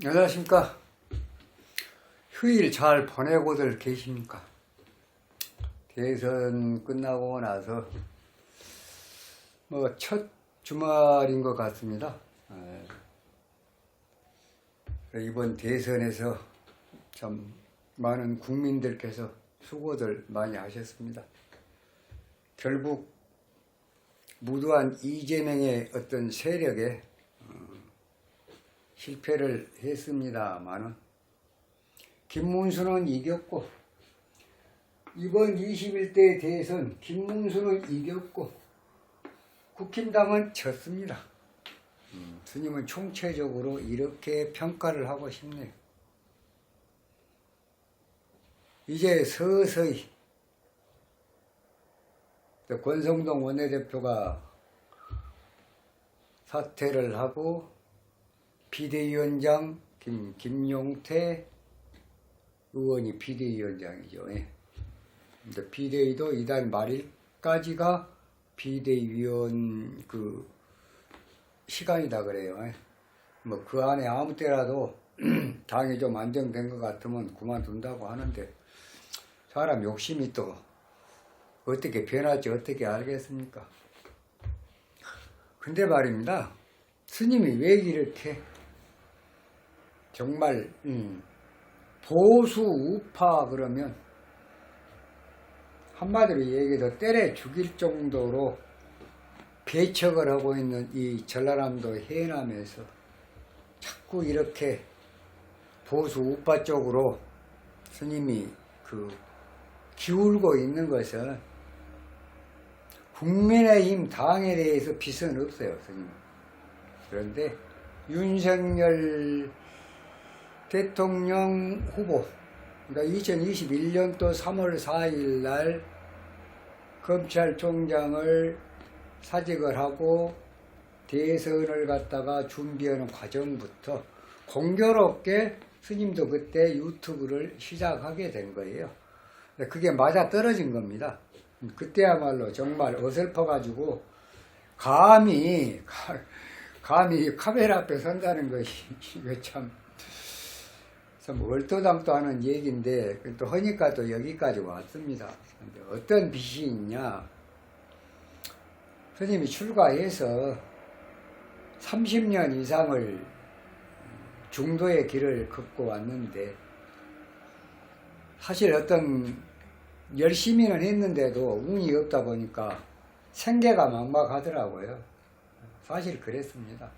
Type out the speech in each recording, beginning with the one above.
안녕하십니까. 휴일 잘 보내고들 계십니까? 대선 끝나고 나서 첫 주말인 것 같습니다. 이번 대선에서 참 많은 국민들께서 수고들 많이 하셨습니다. 결국 무도한 이재명의 어떤 세력에 실패를 했습니다만은 김문수는 이겼고, 이번 21대 대선 김문수는 이겼고 국힘당은 졌습니다. 스님은 총체적으로 이렇게 평가를 하고 싶네요. 이제 서서히 권성동 원내대표가 사퇴를 하고 비대위원장 김용태 의원이 비대위원장이죠. 근데 비대위도 이달 말일까지가 비대위원 시간이다 그래요. 그 안에 아무 때라도 당이 좀 안정된 것 같으면 그만둔다고 하는데, 사람 욕심이 또 어떻게 변할지 어떻게 알겠습니까? 근데 말입니다. 스님이 왜 이렇게 정말 보수 우파 그러면 한마디로 얘기해서 때려 죽일 정도로 배척을 하고 있는 이 전라남도 해남에서 자꾸 이렇게 보수 우파 쪽으로 스님이 기울고 있는 것은 국민의힘 당에 대해서 빚은 없어요, 스님. 그런데 윤석열 대통령 후보, 그러니까 2021년도 3월 4일 날 검찰총장을 사직을 하고 대선을 갖다가 준비하는 과정부터 공교롭게 스님도 그때 유튜브를 시작하게 된 거예요. 그게 맞아 떨어진 겁니다. 그때야말로 정말 어설퍼가지고 감히 카메라 앞에 선다는 것이 이거 참 얼토당토 하는 얘기인데, 또 하니까 또 여기까지 왔습니다. 어떤 빚이 있냐? 스님이 출가해서 30년 이상을 중도의 길을 걷고 왔는데, 사실 어떤 열심히는 했는데도 운이 없다 보니까 생계가 막막하더라고요. 사실 그랬습니다.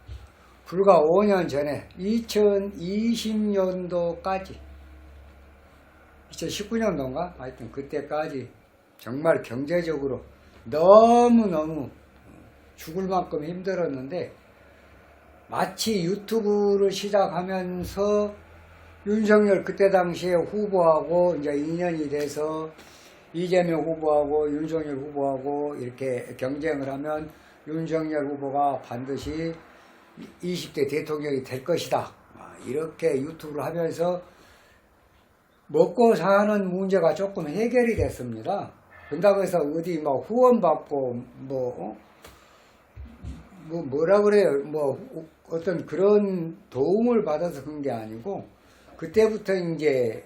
불과 5년 전에 2020년도까지 2019년도인가? 하여튼 그때까지 정말 경제적으로 너무너무 죽을 만큼 힘들었는데, 마치 유튜브를 시작하면서 윤석열 그때 당시에 후보하고 이제 2년이 돼서 이재명 후보하고 윤석열 후보하고 이렇게 경쟁을 하면 윤석열 후보가 반드시 20대 대통령이 될 것이다, 이렇게 유튜브를 하면서 먹고 사는 문제가 조금 해결이 됐습니다. 그런다고 해서 어디 후원 받고 뭐라 그래요, 어떤 그런 도움을 받아서 그런 게 아니고, 그때부터 이제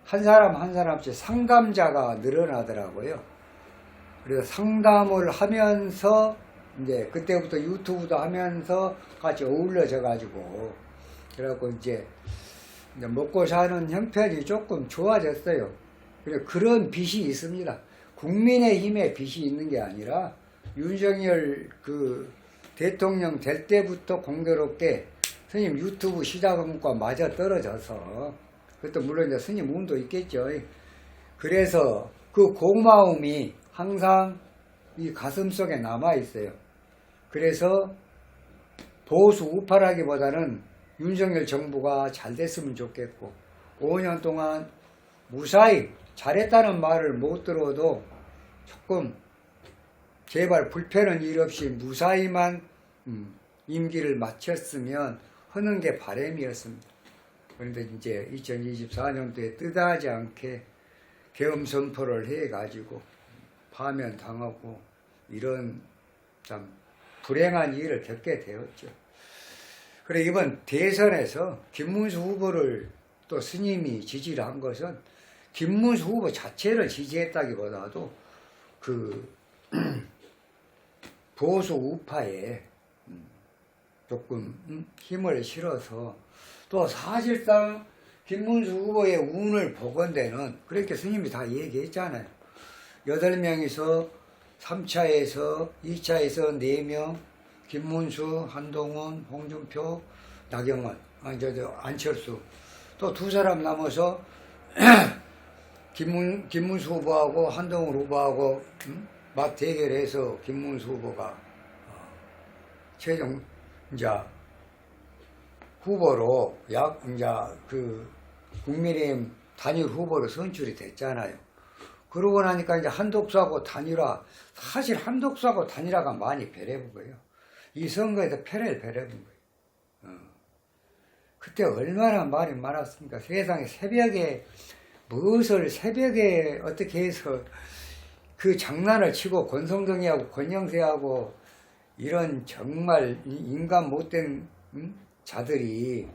한 사람 한 사람씩 상담자가 늘어나더라고요. 그래서 상담을 하면서 이제 그때부터 유튜브도 하면서 같이 어울려져 가지고, 그래갖고 이제 먹고 사는 형편이 조금 좋아졌어요. 그런 빚이 있습니다. 국민의힘에 빚이 있는 게 아니라 윤석열 대통령 될 때부터 공교롭게 스님 유튜브 시작한 것과 맞아 떨어져서, 그것도 물론 이제 스님 운도 있겠죠. 그래서 그 고마움이 항상 이 가슴 속에 남아 있어요. 그래서 보수 우파라기보다는 윤석열 정부가 잘 됐으면 좋겠고, 5년 동안 무사히 잘했다는 말을 못 들어도 조금 제발 불편한 일 없이 무사히만 임기를 마쳤으면 하는 게 바람이었습니다. 그런데 이제 2024년도에 뜻하지 않게 계엄 선포를 해가지고 파면당하고 이런 참 불행한 일을 겪게 되었죠. 그래 이번 대선에서 김문수 후보를 또 스님이 지지를 한 것은 김문수 후보 자체를 지지했다기보다도 그 보수 우파에 조금 힘을 실어서 또 사실상 김문수 후보의 운을 보건대는 그렇게 스님이 다 얘기했잖아요. 8명이서 3차에서 2차에서 4명 김문수, 한동훈, 홍준표, 나경원, 안철수 또 2사람 남아서 김문수 후보하고 한동훈 후보하고 맞 대결해서 김문수 후보가 최종 이제 후보로 국민의힘 단일 후보로 선출이 됐잖아요. 그러고 나니까 이제 한독수하고 단일화, 사실 한독수하고 단일화가 많이 배려본 거예요. 이 선거에서 패를 배려본 거예요. 그때 얼마나 말이 많았습니까? 세상에 새벽에 어떻게 해서 그 장난을 치고 권성동이하고 권영세하고 이런 정말 인간 못된 자들이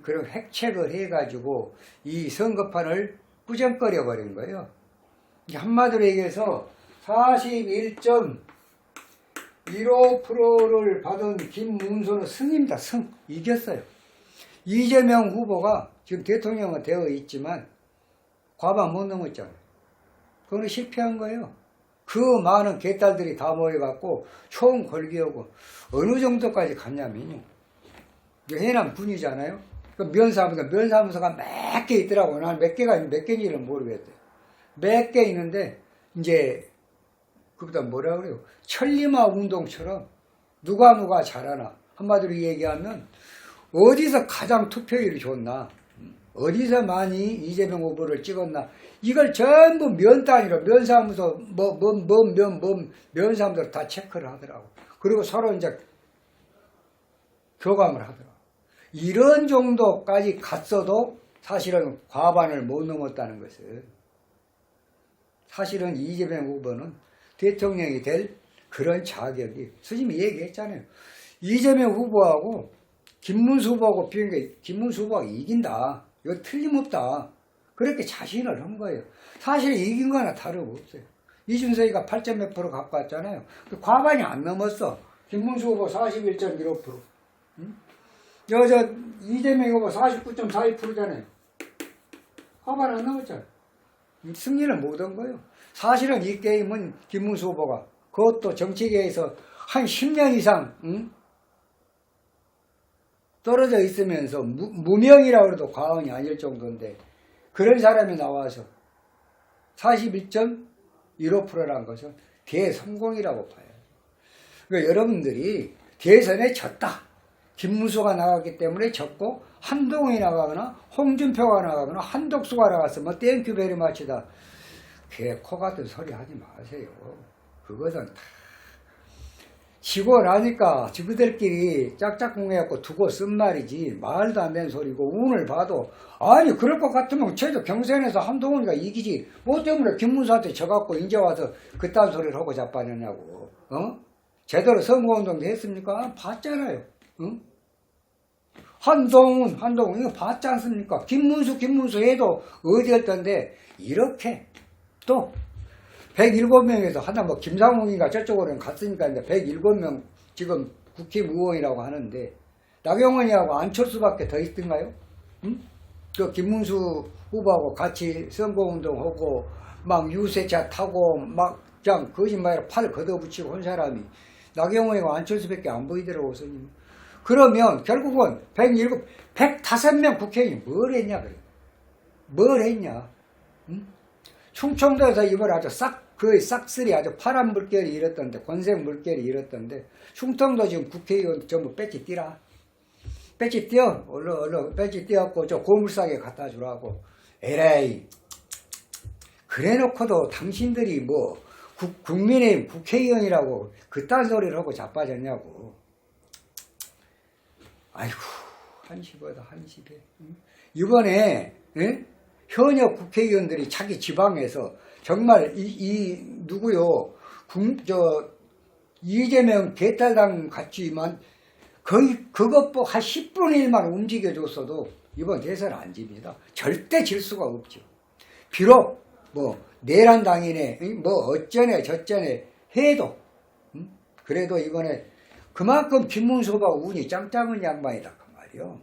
그런 획책을 해가지고 이 선거판을 꾸정거려 버린 거예요. 한마디로 얘기해서 41.15%를 받은 김문수는 승입니다. 이겼어요. 이재명 후보가 지금 대통령은 되어 있지만 과반 못 넘었잖아요. 그거는 실패한 거예요. 그 많은 개딸들이 다 모여갖고 총 걸기하고 어느 정도까지 갔냐면요. 해남 군이잖아요. 그 면사무소가 몇 개 있더라고요. 난 몇 개인지는 모르겠어요. 몇 개 있는데 이제 그보다 뭐라 그래요? 천리마 운동처럼 누가 잘하나 한마디로 얘기하면 어디서 가장 투표율이 좋나, 어디서 많이 이재명 후보를 찍었나, 이걸 전부 면 단위로 면사무소 면사무소로 다 체크를 하더라고. 그리고 서로 이제 교감을 하더라고. 이런 정도까지 갔어도 사실은 과반을 못 넘었다는 것을, 사실은 이재명 후보는 대통령이 될 그런 자격이, 스님이 얘기했잖아요. 이재명 후보하고 김문수 후보하고 비교한 게 김문수 후보가 이긴다. 이거 틀림없다. 그렇게 자신을 한 거예요. 사실 이긴 거나 다름없어요. 이준석이가 8점 몇 프로 갖고 왔잖아요. 과반이 안 넘었어. 김문수 후보 41.15%. 이재명 후보 49.42%잖아요. 과반 안 넘었잖아요. 승리를 못 한 거예요. 사실은 이 게임은 김문수 후보가 그것도 정치계에서 한 10년 이상 떨어져 있으면서 무명이라고 해도 과언이 아닐 정도인데 그런 사람이 나와서 41.15%라는 것은 대성공이라고 봐요. 그러니까 여러분들이 대선에 졌다. 김문수가 나갔기 때문에 졌고 한동훈이 나가거나 홍준표가 나가거나 한덕수가 나가서 뭐 땡큐 베리 마치다. 코 같은 소리 하지 마세요. 그것은 다 지고 나니까 지그들끼리 짝짝꿍해갖고 두고 쓴 말이지 말도 안 되는 소리고, 운을 봐도 아니 그럴 것 같으면 최소 경선에서 한동훈이가 이기지 뭐 때문에 김문수한테 져갖고 이제 와서 그딴 소리를 하고 자빠졌냐고. 제대로 선거운동도 했습니까? 봤잖아요. 한동훈 이거 봤지 않습니까? 김문수 해도 어디였던데 이렇게 또 107명에서 하나 뭐 김상훈이가 저쪽으로는 갔으니까 이제 107명 지금 국회의원이라고 하는데 나경원이하고 안철수밖에 더 있던가요? 그 김문수 후보하고 같이 선거운동하고 막 유세차 타고 막 그냥 거짓말에 팔 걷어붙이고 한 사람이 나경원이하고 안철수밖에 안 보이더라고. 그러면 결국은 105명 국회의원이 뭘 했냐 그래. 뭘 했냐. 충청도에서 이걸 아주 거의 싹쓸이 아주 파란 물결이 일었던데, 권색 물결이 일었던데, 충청도 지금 국회의원 전부 배지 띄라. 배지 띄어. 얼른 배지 띄어갖고 저 고물상에 갖다 주라고. 에라이. 그래 놓고도 당신들이 뭐, 국민의힘 국회의원이라고 그딴 소리를 하고 자빠졌냐고. 아이고, 한시보다 한시배. 이번에, 현역 국회의원들이 자기 지방에서 정말 누구요? 이재명 개딸당 같지만 거의 그것보 한 10분의 1만 움직여줬어도 이번 대선 안 집니다. 절대 질 수가 없죠. 비록 뭐 내란 당이네 뭐 어쩌네 저쩌네 해도 그래도 이번에 그만큼 김문수 후보가 운이 짱짱한 양반이다 그 말이요.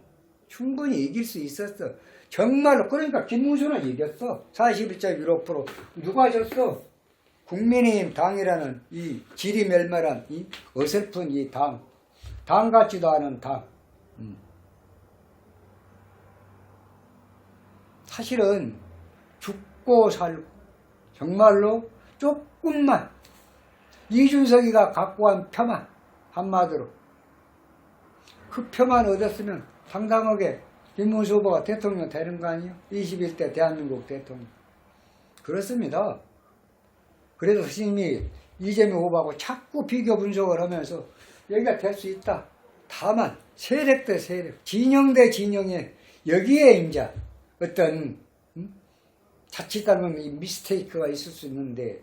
충분히 이길 수 있었어. 정말로. 그러니까 김문수는 이겼어. 41.15%. 누가 졌어? 국민의힘 당이라는 이 질이 멸멸한 이 어설픈 이 당. 당 같지도 않은 당. 사실은 죽고 살고 정말로 조금만 이준석이가 갖고 간 표만 한마디로 그 표만 얻었으면 당당하게 김문수 후보가 대통령 되는 거 아니에요? 21대 대한민국 대통령. 그렇습니다. 그래도 스님이 이재명 후보하고 자꾸 비교 분석을 하면서 여기가 될 수 있다. 다만 세력 대 세력, 진영 대 진영에 여기에 이제 어떤 자칫 닮은 이 미스테이크가 있을 수 있는데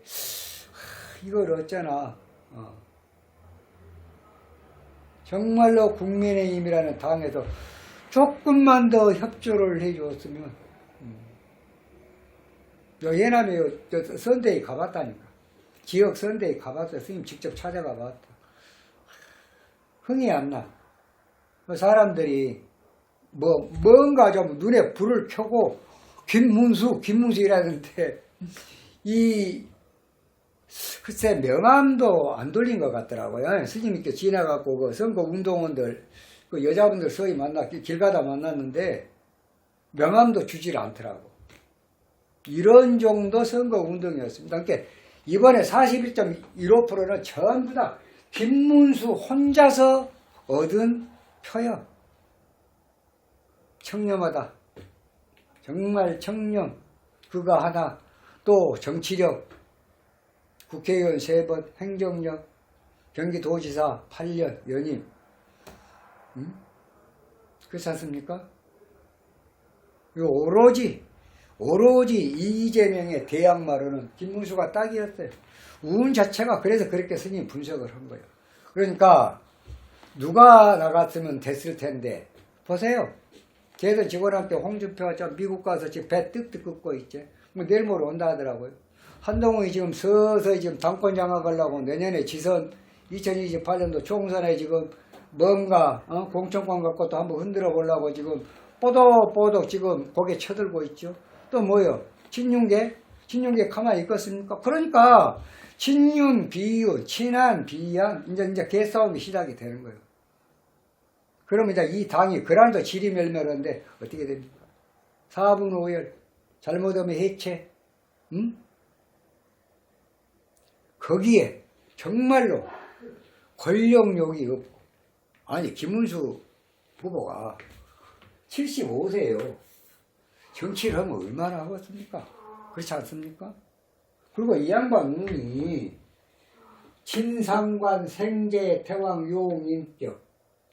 이걸 어쩌나 정말로 국민의힘이라는 당에서 조금만 더 협조를 해줬으면 예남에 선대위 가봤다니까. 지역 선대위 가봤어요. 스님 직접 찾아가 봤다. 흥이 안 나. 사람들이 뭔가 좀 눈에 불을 켜고 김문수 이라는데 글쎄 명함도 안 돌린 것 같더라고요. 스님께 지나갖고 그 선거운동원들 그 여자분들 서희 길 가다 만났는데 명함도 주질 않더라고. 이런 정도 선거운동이었습니다. 그러니까 이번에 41.15%는 전부 다 김문수 혼자서 얻은 표야. 청렴하다. 정말 청렴. 그거 하나. 또 정치력. 국회의원 3번, 행정력, 경기도지사 8년, 연임. 그렇지 않습니까? 오로지 이재명의 대항마로는 김문수가 딱이었어요. 운 자체가 그래서 그렇게 스님 분석을 한 거예요. 그러니까 누가 나갔으면 됐을 텐데 보세요. 걔들 직원한테 홍준표가 좀 미국 가서 지금 배 뜩뜩 긋고 있지. 뭐 내일 모레 온다 하더라고요. 한동훈이 지금 서서히 지금 당권 장악하려고 내년에 지선 2028년도 총선에 지금 뭔가 공천권 갖고 또 한번 흔들어 보려고 지금 뽀독뽀독 지금 고개 쳐들고 있죠. 또 뭐요? 친윤계 가만히 있겠습니까? 그러니까 친윤, 비윤, 친한, 비양 이제 개싸움이 시작이 되는 거예요. 그러면 이제 이 당이 그날도 질이 멸멸한데 어떻게 됩니까? 4분 5열 잘못하면 해체. 거기에 정말로 권력욕이 없고 아니 김문수 후보가 75세예요. 정치를 하면 얼마나 하겠습니까? 그렇지 않습니까? 그리고 이 양반 운이 친상관 생재 태왕 용인격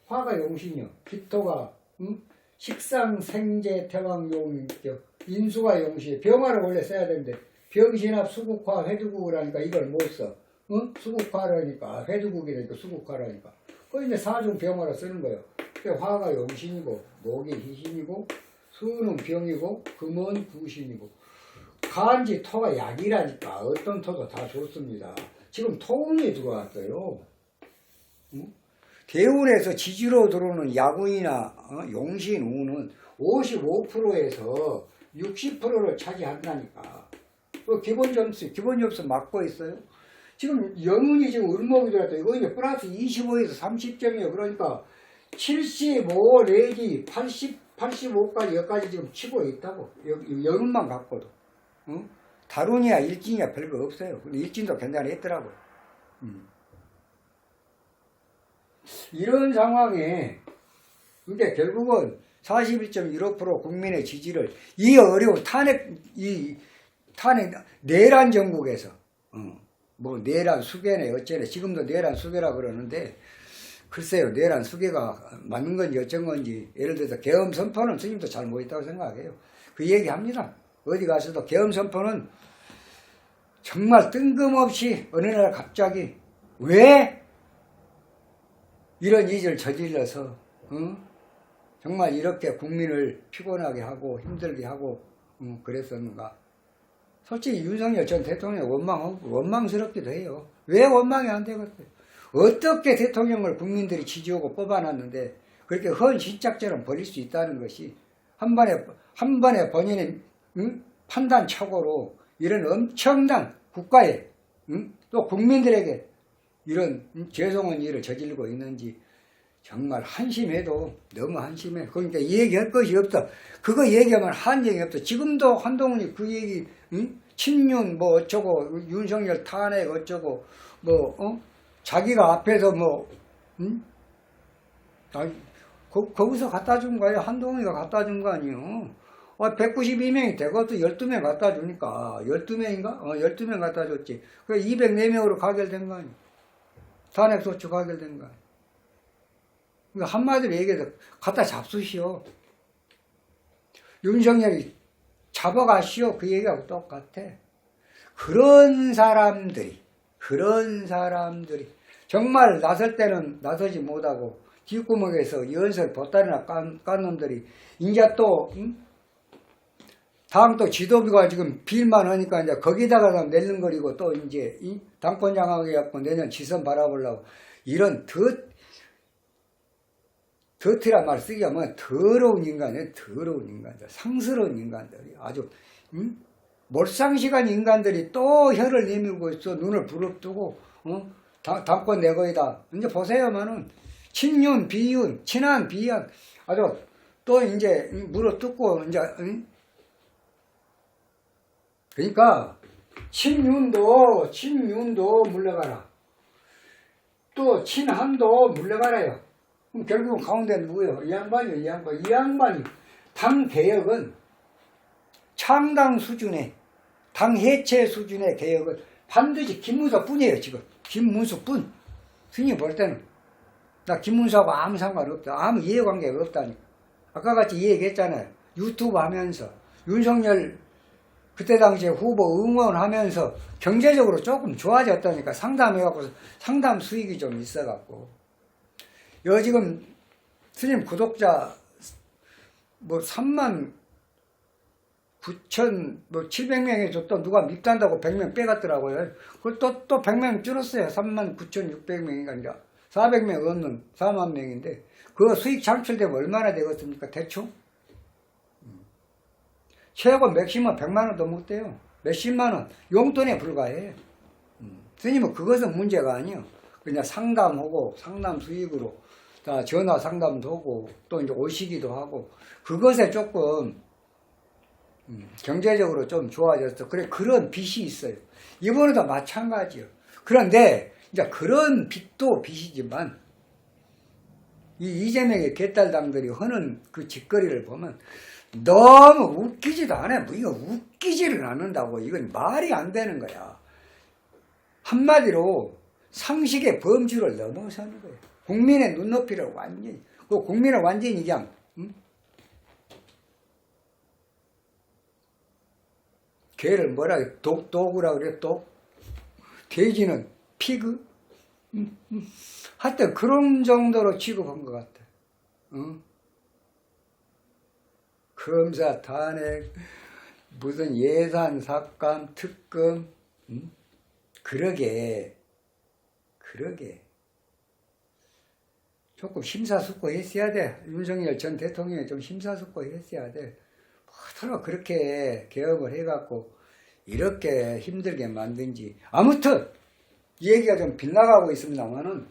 화가 용신이요. 기토가 식상 생재 태왕 용인격 인수가 용신 병화를 원래 써야 되는데 병신합 수국화 회두국이라니까 이걸 못 써. 수국화라니까 회두국이라니까 수국화라니까. 그 이제 사중 병화로 쓰는 거예요. 화가 용신이고 목이 희신이고 수는 병이고 금은 구신이고 간지 토가 약이라니까 어떤 토도 다 좋습니다. 지금 토운이 들어왔어요. 대운에서 지지로 들어오는 야군이나 용신 운은 55%에서 60%를 차지한다니까. 그 기본 점수 맞고 있어요. 지금 영운이 지금 을목이 들어왔다. 이거 이제 플러스 25에서 30점이에요. 그러니까 75 내지 85까지 여기까지 지금 치고 있다고. 영운만 갖고도. 다룬이야 일진이야 별거 없어요. 근데 일진도 괜찮았더라고요. 이런 상황에 근데 결국은 41.15% 국민의 지지를 이 어려운 탄핵 내란 정국에서 뭐 내란 수계네 어쩌네 지금도 내란 수계라 그러는데 글쎄요 내란 수계가 맞는 건지 어쩐 건지 예를 들어서 계엄 선포는 스님도 잘 못했다고 생각해요. 그 얘기합니다. 어디 가서도 계엄 선포는 정말 뜬금없이 어느 날 갑자기 왜 이런 일을 저질러서 정말 이렇게 국민을 피곤하게 하고 힘들게 하고 그랬었는가. 솔직히 윤석열 전 대통령 원망스럽기도 해요. 왜 원망이 안 되겠어요? 어떻게 대통령을 국민들이 지지하고 뽑아놨는데 그렇게 헌신짝처럼 버릴 수 있다는 것이 한 번에 본인의 판단착오로 이런 엄청난 국가에 또 국민들에게 이런 죄송한 일을 저지르고 있는지 정말 한심해도 너무 한심해. 그러니까 얘기할 것이 없어. 그거 얘기하면 한 얘기 없어. 지금도 한동훈이 그 얘기 친윤 뭐 어쩌고 윤석열 탄핵 어쩌고 자기가 앞에서 거기서 갖다 준 거예요. 한동훈이가 갖다 준 거 아니에요. 192명이 되고도 12명 갖다 주니까 12명인가? 12명 갖다 줬지. 그 204명으로 가결된 거 아니에요. 탄핵소추 가결된 거 아니에요. 그러니까 한마디로 얘기해서 갖다 잡수시오. 윤석열이 잡아가시오. 그 얘기하고 똑같아. 그런 사람들이 정말 나설 때는 나서지 못하고 뒷구멍에서 연설 보따리나 깐 놈들이 이제 또 다음 또 지도부가 지금 빌만 하니까 이제 거기다가 낼름거리고 또 이제 당권장악해 갖고 내년 지선 바라보려고 이런 더티란 말 쓰기 하면 더러운 인간이에요. 더러운 인간들, 상스러운 인간들이 아주 몰상식한 인간들이 또 혀를 내밀고 있어. 눈을 부릅뜨고 당권 내 거이다. 이제 보세요만은 친윤 비윤 친한 비연 아주 또 이제 물어뜯고 이제 그러니까 친윤도 물러가라. 또 친한도 물러가라요. 그럼 결국은 가운데 누구예요? 이 양반이 당 개혁은 창당 수준의 당 해체 수준의 개혁은 반드시 김문수뿐이에요. 지금 김문수뿐. 스님 볼 때는 나 김문수하고 아무 상관없다. 아무 이해관계가 없다니까. 아까 같이 얘기했잖아요. 유튜브 하면서 윤석열 그때 당시에 후보 응원하면서 경제적으로 조금 좋아졌다니까. 상담해갖고 상담 수익이 좀 있어갖고. 여 지금 스님 구독자 39,700명에서 또 누가 밉단다고 100명 빼갔더라고요. 그걸 또 100명 줄었어요. 39,600명인가 이제 400명 얻는 4만 명인데 그 수익 창출되면 얼마나 되겠습니까? 대충? 최고 맥시멈 100만 원도 못 돼요. 몇십만 원 용돈에 불과해. 스님은 그것은 문제가 아니에요. 그냥 상담하고 상담 수익으로 다 전화 상담도 하고 또 이제 오시기도 하고 그것에 조금 경제적으로 좀 좋아졌어. 그래 그런 빚이 있어요. 이번에도 마찬가지요. 그런데 이제 그런 빚도 빚이지만 이 이재명의 개딸당들이 하는 그 짓거리를 보면 너무 웃기지도 않아요. 뭐 이거 웃기지를 않는다고. 이건 말이 안 되는 거야. 한마디로 상식의 범주를 넘어서는 거예요. 국민의 눈높이를 완전히, 그 국민을 완전히 그냥, 개를 뭐라 그래? 도구라 그래? 돼지는 피그? 하여튼 그런 정도로 취급한 것 같아. 검사, 탄핵, 무슨 예산, 삭감, 특검, 그러게. 조금 심사숙고했어야 돼. 윤석열 전 대통령이 좀 심사숙고했어야 돼. 서로 그렇게 개혁을 해갖고 이렇게 힘들게 만든지. 아무튼 이 얘기가 좀 빗나가고 있습니다만은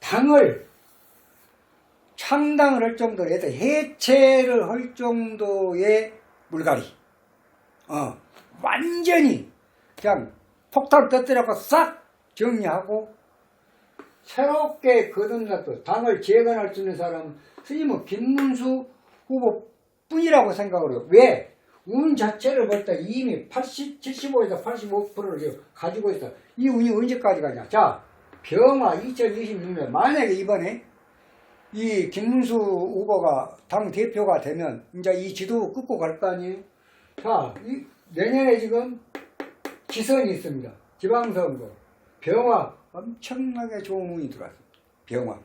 당을 창당을 할 정도로 해서 해체를 할 정도의 물갈이. 완전히 그냥 폭탄 터뜨려서 싹 정리하고 새롭게 거듭나서 당을 재건할 수 있는 사람은 스님은 김문수 후보뿐이라고 생각을 해요. 왜? 운 자체를 볼 때 이미 75에서 85%를 가지고 있어. 이 운이 언제까지 가냐. 자, 병화 2026년 만약에 이번에 이 김문수 후보가 당 대표가 되면 이제 이 지도 끊고 갈 거 아니에요. 자, 내년에 지금 지선이 있습니다. 지방선거. 병화 엄청나게 좋은 운이 들어왔습니다. 병화.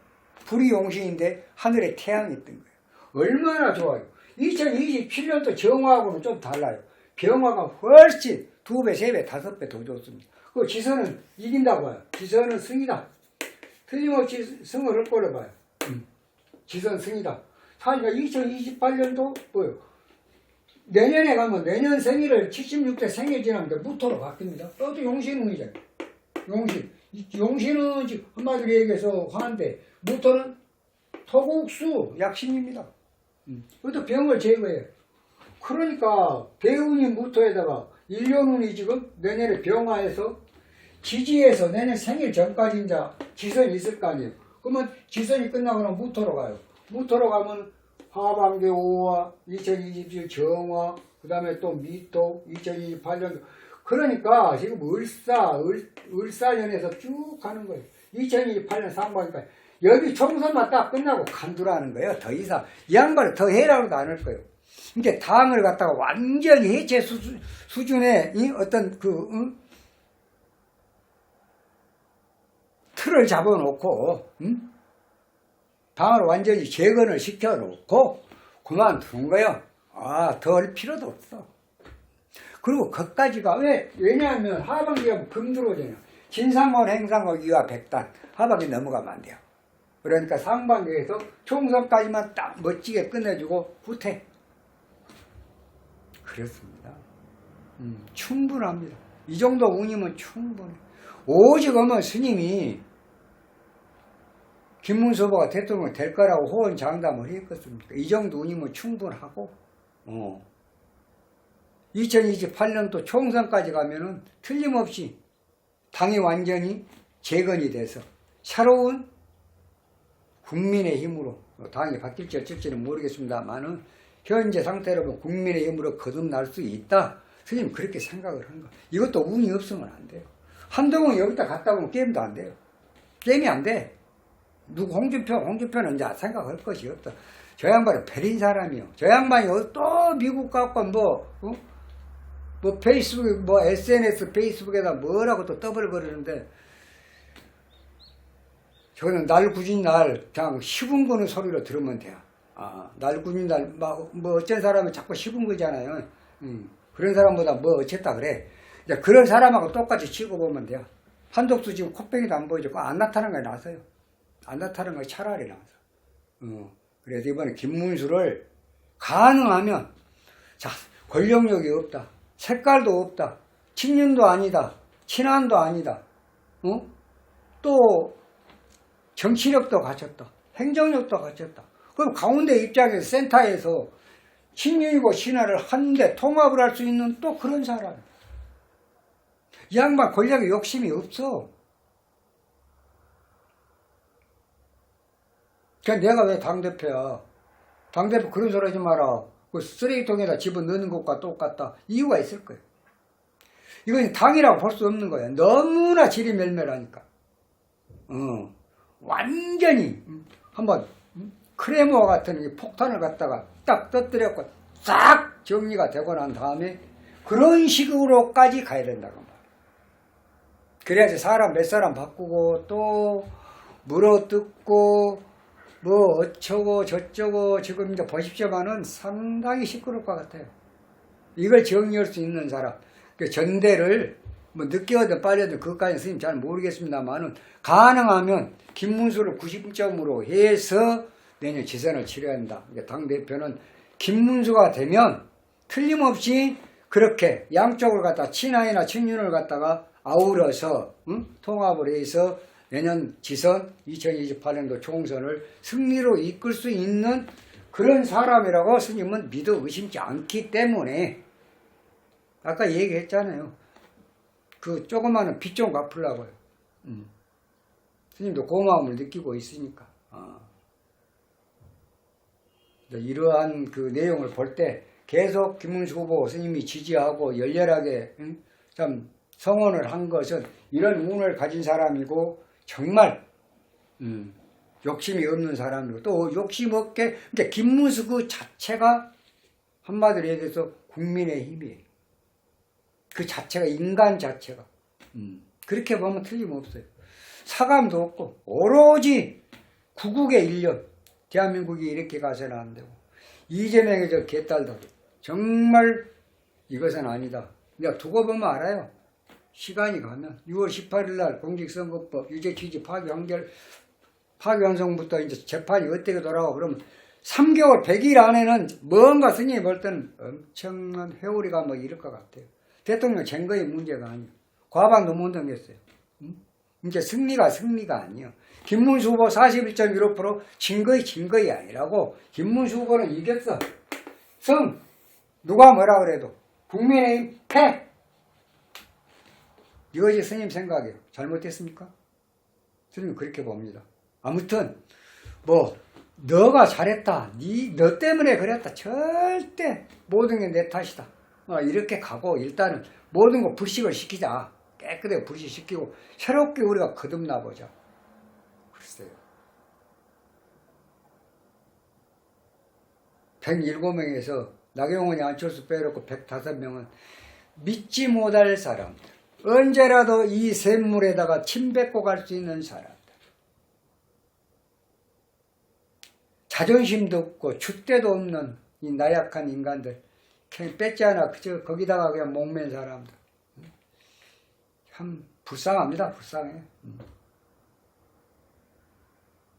불이 용신인데 하늘에 태양이 뜬 거예요. 얼마나 좋아요. 2027년도 정화하고는 좀 달라요. 병화가 훨씬 2배, 3배, 5배 더 좋습니다. 그 지선은 이긴다고 봐요. 지선은 승이다. 틀림없이 승을 할 걸로 봐요. 지선 승이다. 사니까 2028년도 뭐요? 내년에 가면 내년 생일을 76대 생일 지나면 무토로 바뀝니다. 또 용신운이잖아요. 용신. 용신은 지금 한마디로 얘기해서 화한데 무토는 토국수 약신입니다. 그것도 병을 제거해요. 그러니까 대운이 무토에다가 일년운이 지금 내년에 병화에서 지지에서 내년 생일 전까지 이제 지선이 있을 거 아니에요. 그러면 지선이 끝나고 나면 무토로 가요. 무토로 가면 하반기 5화, 2027 정화, 그 다음에 또 미토, 2028년. 그러니까 지금 을사년에서 쭉 가는 거예요. 2028년 상반기까지. 여기 총선만 딱 끝나고 간두라는 거예요. 더 이상. 이 양반을 더 해라고도 안 할 거예요. 이제 당을 갖다가 완전히 해체 수준의 이 어떤 틀을 잡아놓고, 당을 완전히 재건을 시켜놓고 그만둔 거예요. 더 할 필요도 없어. 그리고 그까지가 왜냐하면 하반기가 금 들어오잖아요. 진상원 행상원 이와 백단 하반기 넘어가면 안 돼요. 그러니까 상반기에서 총선까지만 딱 멋지게 끝내주고 후퇴. 그렇습니다. 충분합니다. 이 정도 운이면 충분해. 오직 어머 스님이 김문수 후보가 대통령 될 거라고 호언장담을 했겠습니까? 이 정도 운이면 충분하고 2028년도 총선까지 가면은 틀림없이 당이 완전히 재건이 돼서 새로운 국민의 힘으로 당이 바뀔지 어쩔지는 모르겠습니다만은 현재 상태로 보면 국민의 힘으로 거듭날 수 있다. 스님 그렇게 생각을 한 거. 이것도 운이 없으면 안 돼요. 한동훈 여기다 갔다 오면 게임도 안 돼요. 게임이 안 돼. 누구 홍준표는 이제 생각할 것이 없다. 저 양반은 베린 사람이요. 저 양반이 또 미국 갖고 뭐 페이스북, 뭐 SNS 페이스북에다 뭐라고 또 떠벌거리는데 저거는 날구진 날 그냥 시분 거는 소리로 들으면 돼요. 날구진 날 뭐 어쩐 사람은 자꾸 시분 거잖아요. 그런 사람보다 뭐 어쨌다 그래. 이제 그런 사람하고 똑같이 치고 보면 돼요. 한독수 지금 콧병이도 안 보이죠. 안 나타나는 거에 나서요. 안 나타나는 거에 차라리 나서. 그래서 이번에 김문수를 가능하면 자 권력력이 없다. 색깔도 없다. 친윤도 아니다. 친한도 아니다. 또 정치력도 갖췄다. 행정력도 갖췄다. 그럼 가운데 입장에서 센터에서 친윤이고 친한을 한데 통합을 할 수 있는 또 그런 사람. 이 양반 권력에 욕심이 없어. 그냥 내가 왜 당대표야. 당대표 그런 소리 하지 마라. 그 쓰레기통에다 집어넣는 것과 똑같다. 이유가 있을 거예요. 이건 당이라고 볼 수 없는 거예요. 너무나 질이 멸멸하니까. 완전히 한번 크레모와 같은 폭탄을 갖다가 딱 터뜨렸고 싹 정리가 되고 난 다음에 그런 식으로까지 가야 된다고 말이에요. 그래야지 사람 몇 사람 바꾸고 또 물어뜯고 뭐 어쩌고 저쩌고 지금 이제 보십시오만은 상당히 시끄러울 것 같아요. 이걸 정리할 수 있는 사람. 그 전대를 뭐 늦게 오든 빨리 오든 그것까지는 스님 잘 모르겠습니다만은 가능하면 김문수를 90점으로 해서 내년 지선을 치러야 한다. 당대표는 김문수가 되면 틀림없이 그렇게 양쪽을 갖다 친한이나 친윤을 갖다가 아우러서 통합을 해서 내년 지선 2028년도 총선을 승리로 이끌 수 있는 그런 사람이라고 스님은 믿어 의심치 않기 때문에 아까 얘기했잖아요. 그 조그마한 빚 좀 갚으려고요. 스님도 고마움을 느끼고 있으니까. 이러한 그 내용을 볼 때 계속 김문수 후보 스님이 지지하고 열렬하게 참 성원을 한 것은 이런 운을 가진 사람이고 정말 욕심이 없는 사람이고 또 욕심 없게 이제 김문수 그 자체가 한마디로 얘기해서 국민의 힘이에요. 그 자체가 인간 자체가 그렇게 보면 틀림없어요. 사감도 없고 오로지 구국의 일념. 대한민국이 이렇게 가서는 안 되고. 이재명의 저 개딸들. 정말 이것은 아니다. 그냥 두고 보면 알아요. 시간이 가면 6월 18일 날 공직선거법 유죄 취지 파기환송부터 이제 재판이 어떻게 돌아가고 그러면 3개월 100일 안에는 뭔가 스님이 볼 때는 엄청난 회오리가 뭐 이럴 것 같아요. 대통령 선거의 문제가 아니에요. 과반도 못 넘겼어요. 이제 승리가 아니에요. 김문수 후보 41.15% 증거의 아니라고. 김문수 후보는 이겼어. 누가 뭐라 그래도 국민의힘 패. 이것이 스님 생각이에요. 잘못됐습니까? 스님은 그렇게 봅니다. 아무튼 뭐 너가 잘했다. 너 때문에 그랬다. 절대 모든 게 내 탓이다. 이렇게 가고 일단은 모든 거 불식을 시키자. 깨끗하게 불식시키고 새롭게 우리가 거듭나보자. 글쎄요. 107명에서 나경원이 안철수 빼놓고 105명은 믿지 못할 사람들. 언제라도 이 샘물에다가 침 뱉고 갈 수 있는 사람들. 자존심도 없고 줏대도 없는 이 나약한 인간들. 그냥 뺏지 않아. 그저 거기다가 그냥 목맨 사람들. 참 불쌍합니다. 불쌍해.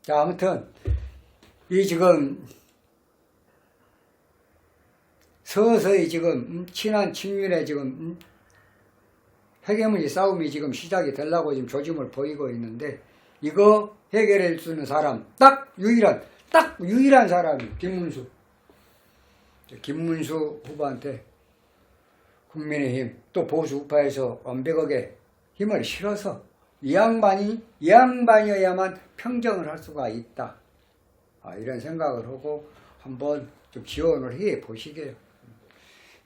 자, 아무튼 이 지금 서서히 지금 친한 친윤의 지금 해결문의 싸움이 지금 시작이 되려고 지금 조짐을 보이고 있는데, 이거 해결할 수 있는 사람 딱 유일한 사람이 김문수. 김문수 후보한테 국민의힘 또 보수 우파에서 완벽하게 힘을 실어서 이 양반이어야만 평정을 할 수가 있다. 이런 생각을 하고 한번 좀 지원을 해 보시게요.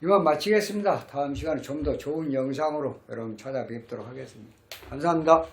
이만 마치겠습니다. 다음 시간에 좀 더 좋은 영상으로 여러분 찾아뵙도록 하겠습니다. 감사합니다.